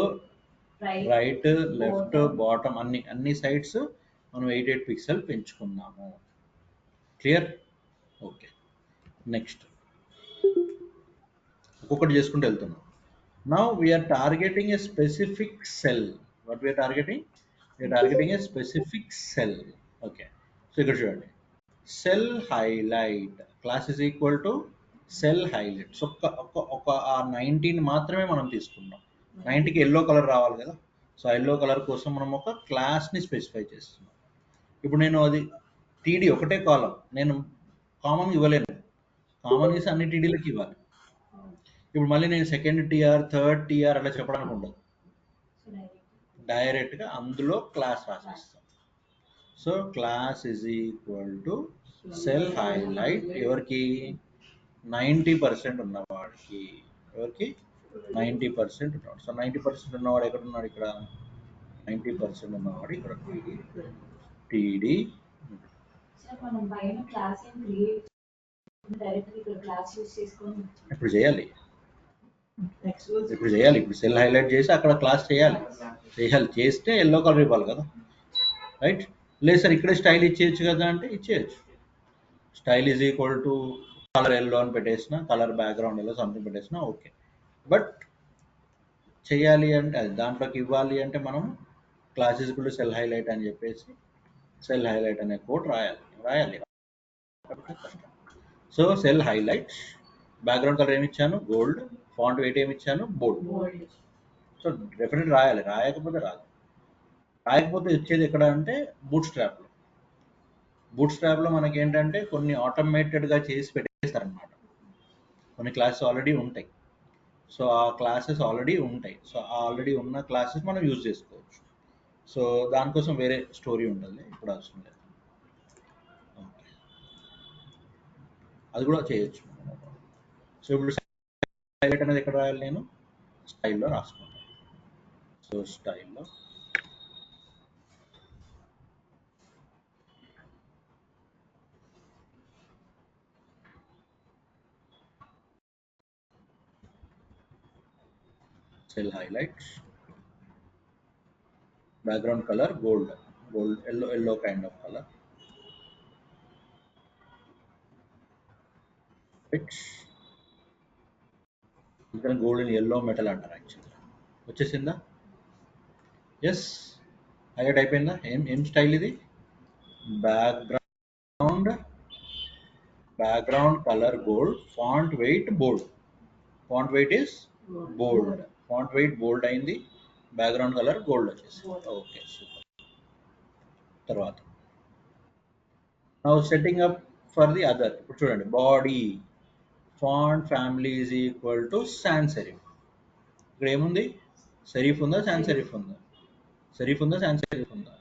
right, left, bottom అన్ని sides మనం 8 pixel పెంచుకున్నాము. Clear? Okay. Next ఒక్కొక్కటి చేసుకుంటూ వెళ్తున్నాం. Now we are targeting a specific cell. What we are targeting? We are targeting a specific cell. Okay. So ఇక్కడ చూడండి, cell highlight class is equal to cell highlight. So ఒక 19 మాత్రమే మనం తీసుకున్నాం. 90కి yellow colour రావాలి కదా. సో ఎల్లో కలర్ కోసం మనం ఒక క్లాస్ని స్పెసిఫై చేస్తున్నాం. ఇప్పుడు నేను అది టీడీ ఒకటే కాలం, నేను కామన్ ఇవ్వలేను. కామన్ ఇస్తే అన్ని టీడీలకి ఇవ్వాలి. ఇప్పుడు మళ్ళీ నేను సెకండ్ టీఆర్, థర్డ్ టీఆర్ అలా చెప్పడానికి ఉండదు. డైరెక్ట్గా అందులో క్లాస్ రాసేస్తాం. So class is equal to cell highlight ఎవరికి 90% ఉన్నవాడికి, ఎవరికి 90% ఉన్నవాడు. సో 90% ఉన్నవాడు ఎక్కడ ఉన్నాడు? ఇక్కడ 90% ఉన్నవాడు ఇక్కడ టీడీ. ఇప్పుడు చేయాలి, ఇప్పుడు సెల్ హైలైట్ చేసి అక్కడ క్లాస్ చేయాలి. చేస్తే ఎల్లో కలర్ ఇవ్వాలి కదా, రైట్? లేదు సార్ ఇక్కడే స్టైల్ ఇచ్చేయచ్చు కదా అంటే ఇచ్చేయచ్చు. Style is equal to colour yellow అని పెట్టేసిన, కలర్ బ్యాక్గ్రౌండ్ ఎల్లో సంథింగ్ పెట్టేసిన ఓకే. బట్ చేయాలి అంటే అది దాంట్లోకి ఇవ్వాలి అంటే మనం class is equal to cell highlight అని చెప్పేసి సెల్ హైలైట్ అనే కోడ్ రాయాలి. So cell highlight, background colour ఏమి ఇచ్చాను? గోల్డ్. ఫాంట్ వెయిట్ ఏమి ఇచ్చాను? బోల్డ్. సో డెఫినెట్ రాయాలి, రాయకపోతే రాదు. రాయకపోతే వచ్చేది ఎక్కడ అంటే బూట్ స్ట్రాప్లో. బూట్ స్ట్రాప్లో మనకి ఏంటంటే కొన్ని ఆటోమేటెడ్గా చేసి పెట్టేస్తారనమాట. కొన్ని క్లాసెస్ ఆల్రెడీ ఉంటాయి. సో ఆ క్లాసెస్ ఆల్రెడీ ఉంటాయి. సో ఆల్రెడీ ఉన్న క్లాసెస్ మనం యూజ్ చేసుకోవచ్చు. సో దానికోసం వేరే స్టోరీ ఉంటుంది, ఇప్పుడు అవసరం లేదు. ఓకే, అది కూడా చేయొచ్చు. సో ఇప్పుడు హైలైట్ అనేది ఎక్కడ రాయాలి? నేను స్టైల్లో రాసుకుంటాను. సో స్టైల్లో cell highlights, background color gold, yellow kind of color, which gold and yellow metal అంటారు యాక్చువల్గా. వచ్చేసిందా? ఎస్, హైలైట్ అయిపోయిందా? ఏం స్టైల్ ఇది? Background colour gold, font weight bold. Font weight is bold, font weight bold అయింది, background colour gold వచ్చేసి. Okay super. తర్వాత now setting up for the other. ఇప్పుడు చూడండి, body font family is equal to sans serif. ఇక్కడ ఏముంది? Serif ఉందా, sans serif ఉందా? Serif ఉందా, సాన్స్ సెరిఫ్ ఉందా?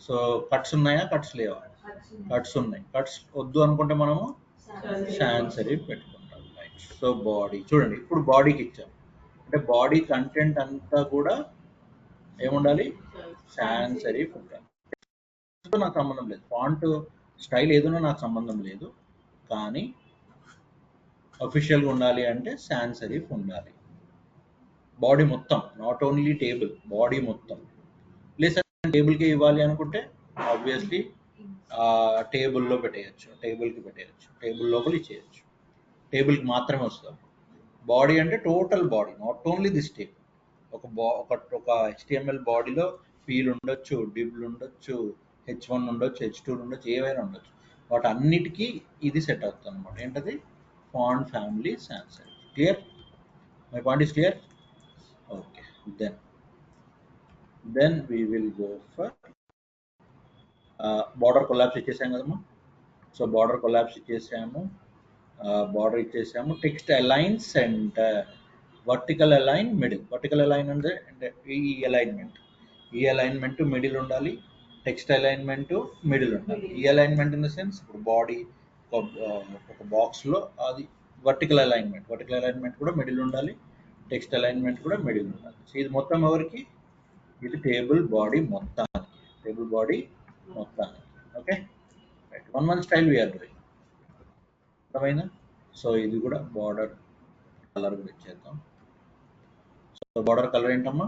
సో కట్స్ ఉన్నాయా, కట్స్ లేవా? కట్స్ ఉన్నాయి. కట్స్ వద్దు అనుకుంటే మనము సాన్స్ సెరిఫ్ పెట్టుకుంటాం, రైట్? సో బాడీ చూడండి, ఇప్పుడు బాడీకి ఇచ్చాం అంటే బాడీ కంటెంట్ అంతా కూడా ఏముండాలి? సాన్స్ సెరిఫ్ ఉండాలి. నాకు సంబంధం లేదు, ఫాంట్ స్టైల్ ఏదైనా నాకు సంబంధం లేదు, కానీ అఫీషియల్గా ఉండాలి అంటే సాన్స్ సెరిఫ్ ఉండాలి. బాడీ మొత్తం, నాట్ ఓన్లీ టేబుల్, బాడీ మొత్తం. లేదా టేబుల్కి ఇవ్వాలి అనుకుంటే ఆబ్వియస్లీ టేబుల్లో పెట్టేయచ్చు, టేబుల్కి పెట్టేయచ్చు, టేబుల్ లోపల ఇచ్చేయచ్చు, టేబుల్కి మాత్రమే వస్తుంది. బాడీ అంటే total body, not only this table. ఒక HTML బాడీలో ఫీల్ ఉండొచ్చు, డిబ్లు ఉండొచ్చు, H1 ఉండొచ్చు, H2 ఉండొచ్చు, ఏవైనా ఉండొచ్చు. వాటి అన్నిటికీ ఇది సెట్ అవుతుంది అనమాట. ఏంటది? Font family sans serif. Clear? My point is clear? Okay, then we will go for border collapse ఇచ్చేసాం కదమ్మా. సో బార్డర్ కొలాప్స్ ఇచ్చేసాము, బార్డర్ ఇచ్చేసాము. Text align centre, vertical align middle. Vertical align అంటే ఈ అలైన్మెంట్ మిడిల్ ఉండాలి, text alignment middle ఉండాలి. ఈ alignment in the sense ఇప్పుడు బాడీ ఒక బాక్స్లో అది వర్టికల్ అలైన్మెంట్ కూడా మిడిల్ ఉండాలి, టెక్స్ట్ అలైన్మెంట్ కూడా మిడిల్ ఉండాలి. సో ఇది మొత్తం ఎవరికి? ఇది టేబుల్ బాడీ మొత్తానికి. Okay right, one style we're doing. అర్థమైందా? సో ఇది కూడా బార్డర్ కలర్ కూడా ఇచ్చేద్దాం. సో బార్డర్ కలర్ ఏంటమ్మా?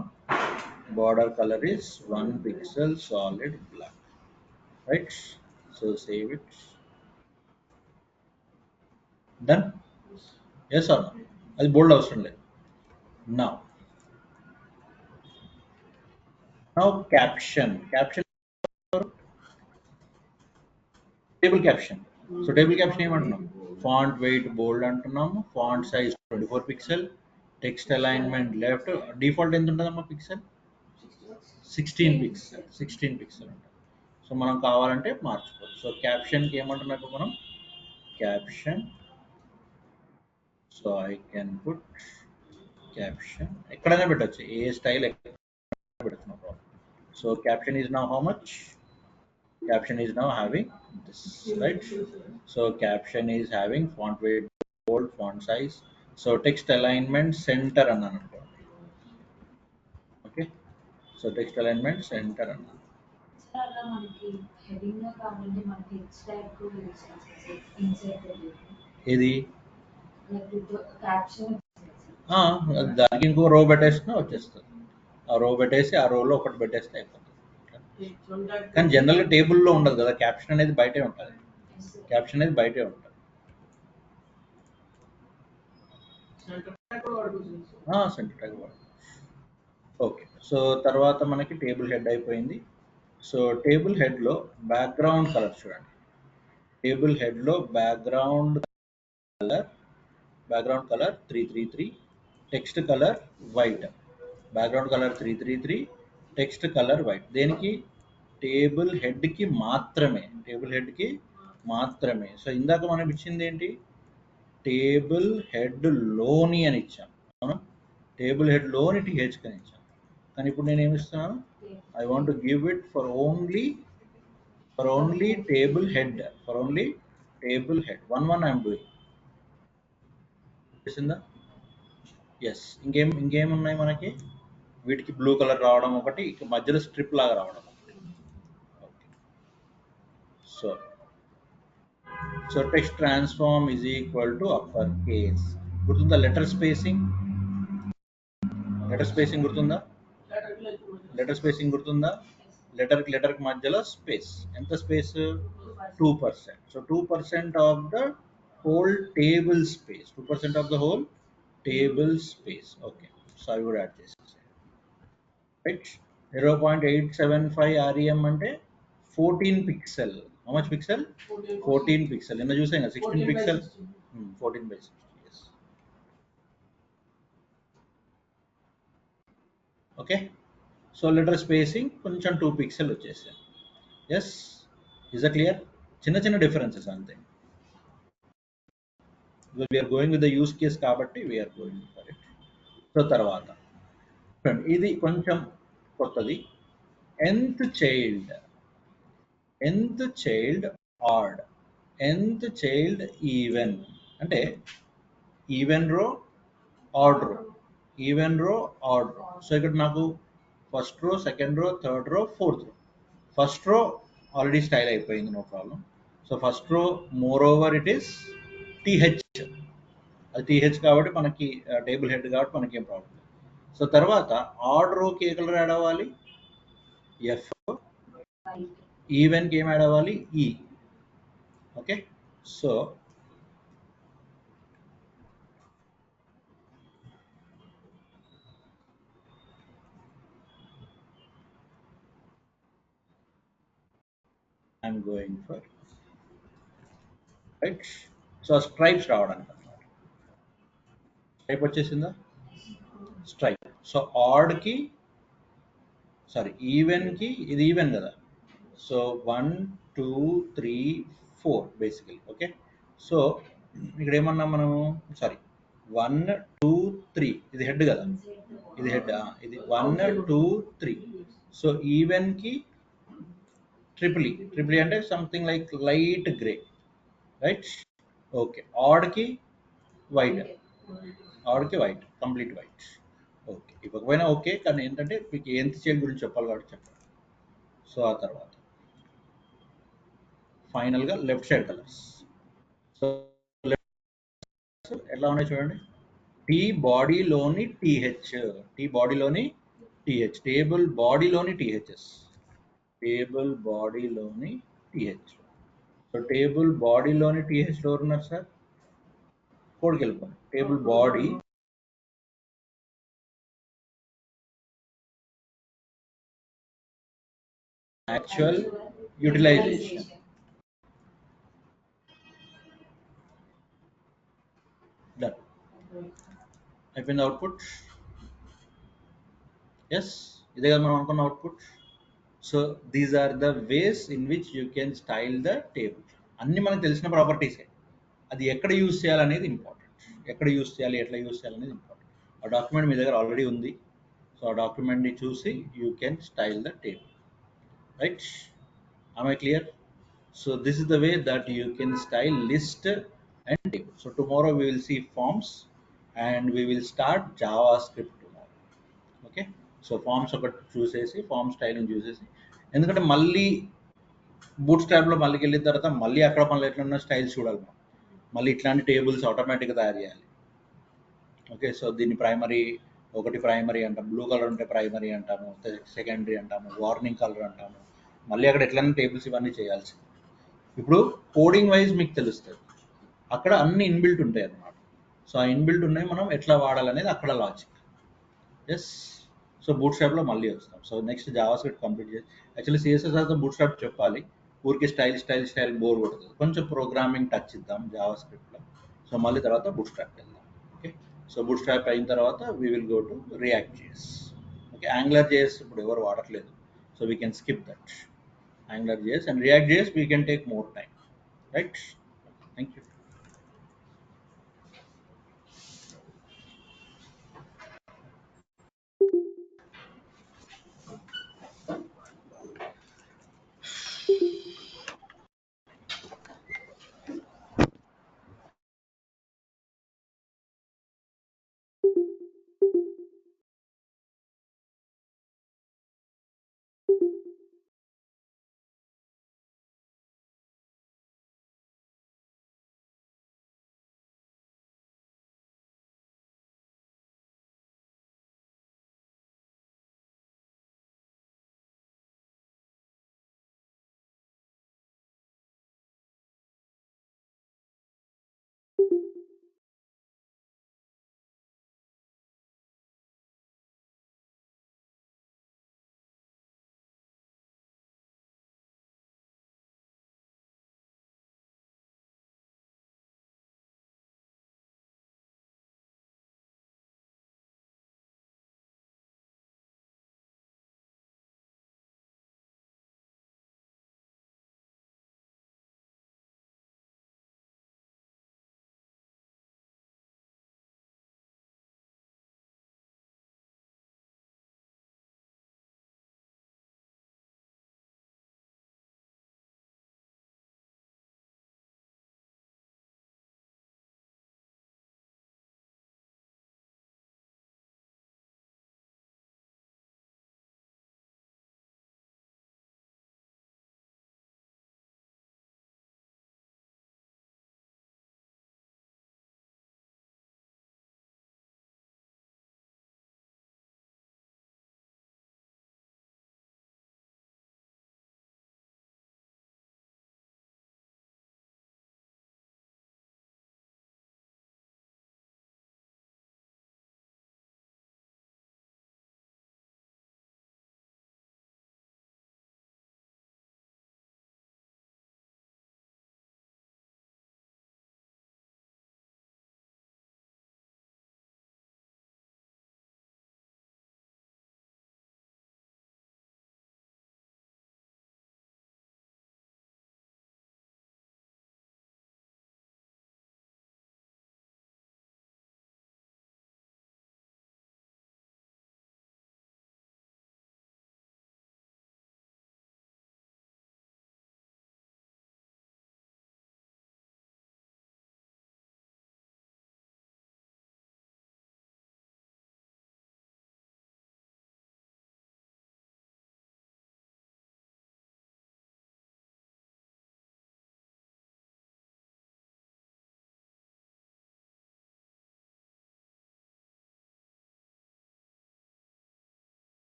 Border colour is 1 pixel solid black, right? So save it. Done? Yes or no? అది బోల్డ్ అవసరం లేదు. Now caption table caption. So table caption ఏమంటున్నాం? ఫాంట్ వెయిట్ బోల్డ్ అంటున్నాము, font size 24 pixel, text alignment left. Default ఎంత ఉంటుందమ్మా pixel? 16 pixel ఉంటుంది. So మనం కావాలంటే మార్చుకోవచ్చు. సో క్యాప్షన్కి ఏమంటున్నాం ఇప్పుడు మనం? Caption. So I can put caption, ఎక్కడైనా పెట్టచ్చు, ఏ స్టైల్ పెడుతున్నా problem. So caption is now how much? Caption is now having this, right? So caption is having font weight bold, font size. So text alignment center annanu. Okay, so text alignment center annanu. Sir అలా మనకి heading లో కావాలంటే మనకి H tag కూడా use చేస్తాం insert ఇది caption దానికి ఇంకో రో పెట్టేసినా వచ్చేస్తుంది. ఆ రో పెట్టేసి ఆ రోలో ఒకటి పెట్టేస్తే అయిపోతుంది. కానీ జనరల్గా టేబుల్లో ఉండదు కదా, క్యాప్షన్ అనేది బయటే ఉంటుంది. సెంటర్ ట్యాగ్ వాడు. ఓకే, సో తర్వాత మనకి టేబుల్ హెడ్ అయిపోయింది. సో టేబుల్ హెడ్లో బ్యాక్గ్రౌండ్ కలర్ చూడండి. టేబుల్ హెడ్లో background colour 333, text colour white. Background colour 333, text colour white. దేనికి? టేబుల్ హెడ్కి మాత్రమే. సో ఇందాక మనం ఇచ్చింది ఏంటి? టేబుల్ హెడ్ లోని అని ఇచ్చాం. అవునా? టేబుల్ హెడ్ లోని టీహెచ్ అని ఇచ్చాం. కానీ ఇప్పుడు నేను ఏమి ఇస్తున్నాను? I want to give it for only table head. One I'm doing. తెలిసిందా? ఎస్. ఇంకేమున్నాయి మనకి? వీటికి బ్లూ కలర్ రావడం ఒకటి, ఇక మధ్యలో స్ట్రిప్ లాగా రావడం ఒకటి. So text transform is equal to upper case. గుర్తుందా? లెటర్ స్పేసింగ్ గుర్తుందా? లెటర్కి మధ్యలో స్పేస్. ఎంత space? 2%. So 2% of the whole table space. Okay, so అవి కూడా యాడ్ చేసేసి రైట్. 0.875 REM అంటే 14 pixel. How much pixel? 14 pixel. నిన్న చూసాం కదా 16 pixel. 14/16. yes. Okay, so letter spacing కొంచెం 2 పిక్సెల్ వచ్చేసాయి. Yes, is clear? చిన్న డిఫరెన్సెస్ అంతే. We're going with the use case కాబట్టి we're going for it. So తర్వాత ఇది కొంచెం కొత్తది. nth child odd, nth child even. అంటే even row, odd row. So ఇక్కడ నాకు first row, second row, third row, fourth row. First row already style అయిపోయింది, no problem. So first row moreover it is TH. అది TH కాబట్టి మనకి table head కాబట్టి మనకి ఏం ప్రాబ్లం లేదు. సో తర్వాత ఆడ్ రోకి ఏ కలర్ యాడ్ అవ్వాలి? ఎఫ్. ఈవెన్కి ఏం యాడ్ అవ్వాలి? ఈ. Okay, so I'm going for right. So stripes రావడానికి అన్నమాట. స్ట్రైప్ వచ్చేసిందా? స్ట్రైప్. సో ఆడ్కి ఈవెన్కి, ఇది ఈవెన్ కదా, సో 1 2 3 4 బేసికలీ. ఓకే, సో ఇక్కడ ఏమన్నా మనము 1 2 3, ఇది హెడ్ కదా, ఇది 1 2 3. సో ఈవెన్కి ట్రిపుల్ అంటే something like light grey, right. Okay, ఆడ్కి వైట్ ఆవిడకి వైట్ కంప్లీట్ వైట్. ఓకే, ఇవ్వకపోయినా ఓకే, కానీ ఏంటంటే మీకు ఏం షేడ్ గురించి చెప్పాలి కాబట్టి చెప్పండి. సో ఆ తర్వాత ఫైనల్గా లెఫ్ట్ సైడ్ కలర్స్. సో ఎట్లా ఉన్నాయి చూడండి. టీ బాడీలోని టీహెచ్, టీ బాడీలోని టీహెచ్, టేబుల్ బాడీలోని టీహెచ్ఎస్, టేబుల్ బాడీలోని టీహెచ్. సో టేబుల్ బాడీలోని టీహెచ్ ఎవరు ఉన్నారు సార్? కోడ్కి వెళ్ళిపోండి. Table body actual utilization. Done. అయిపోయింది అవుట్పుట్. ఎస్, ఇదే కదా మనం అనుకున్న output. So these are the ways in which you can style the table. అన్ని మనకు తెలిసిన ప్రాపర్టీసే, అది ఎక్కడ యూజ్ చేయాలనేది ఇంపార్టెంట్. ఎక్కడ యూజ్ చేయాలి, ఎట్లా యూజ్ చేయాలనేది ఇంపార్టెంట్. ఆ డాక్యుమెంట్ మీ దగ్గర ఆల్రెడీ ఉంది. సో ఆ డాక్యుమెంట్ని చూసి you can style the table, right? Am I clear? So this is the way that you can style list and table. So tomorrow we will see forms and we will start JavaScript tomorrow. Okay, so forms ఒకటి చూసేసి form styling చూసేసి, ఎందుకంటే మళ్ళీ boot స్ట్రాప్లో మళ్ళీ వెళ్ళిన తర్వాత మళ్ళీ అక్కడ మళ్ళీ ఎట్లా స్టైల్స్ చూడాలి మనం. మళ్ళీ ఇట్లాంటి టేబుల్స్ ఆటోమేటిక్గా తయారు చేయాలి. ఓకే, సో దీన్ని ప్రైమరీ, ఒకటి ప్రైమరీ అంటాం, బ్లూ కలర్ ఉంటే ప్రైమరీ అంటాము, సెకండరీ అంటాము, వార్నింగ్ కలర్ అంటాము. మళ్ళీ అక్కడ ఎట్లన్నా టేబుల్స్ ఇవన్నీ చేయాల్సి. ఇప్పుడు కోడింగ్ వైజ్ మీకు తెలుస్తుంది, అక్కడ అన్ని ఇన్బిల్ట్ ఉంటాయి అన్నమాట. సో ఆ ఇన్బిల్ట్ ఉన్నాయి, మనం ఎట్లా వాడాలనేది అక్కడ లాజిక్. ఎస్, సో బూట్ స్ట్రాప్లో మళ్ళీ వస్తాం. సో నెక్స్ట్ జావాస్క్రిప్ట్ కంప్లీట్ చేసి, యాక్చువల్లీ సిఎస్ఎస్ అయితే బూట్ స్ట్రాప్ చెప్పాలి, ఊరికి స్టైల్ బోర్ కొడుతుంది. కొంచెం ప్రోగ్రామింగ్ టచ్ ఇద్దాం జావాస్క్రిప్ట్లో. సో మళ్ళీ తర్వాత బూట్ స్ట్రాప్ వెళ్దాం. ఓకే, సో బూట్ స్ట్రాప్ అయిన తర్వాత we will go to react JS. Okay, angular JS ఇప్పుడు ఎవరు వాడట్లేదు, so we can skip that. Angular JS and React JS we can take more time, right? Thank you.